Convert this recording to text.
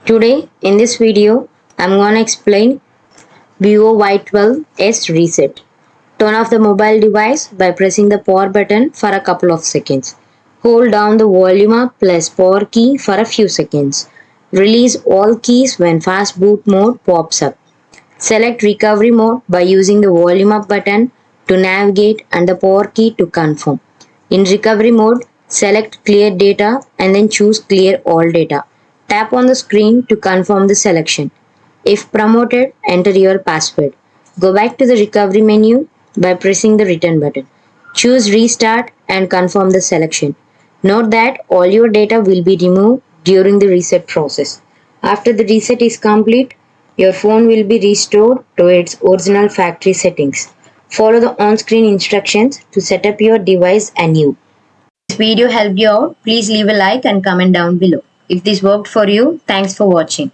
Today in this video, I'm going to explain Vivo Y12s reset. Turn off the mobile device by pressing the power button for a couple of seconds. Hold down the volume up plus power key for a few seconds. Release all keys when fast boot mode pops up. Select recovery mode by using the volume up button to navigate and the power key to confirm. In recovery mode, select clear data and then choose clear all data. Tap on the screen to confirm the selection. If promoted, enter your password. Go back to the recovery menu by pressing the return button. Choose restart and confirm the selection. Note that all your data will be removed during the reset process. After the reset is complete, your phone will be restored to its original factory settings. Follow the on-screen instructions to set up your device anew. If this video helped you out, please leave a like and comment down below. If this worked for you, thanks for watching.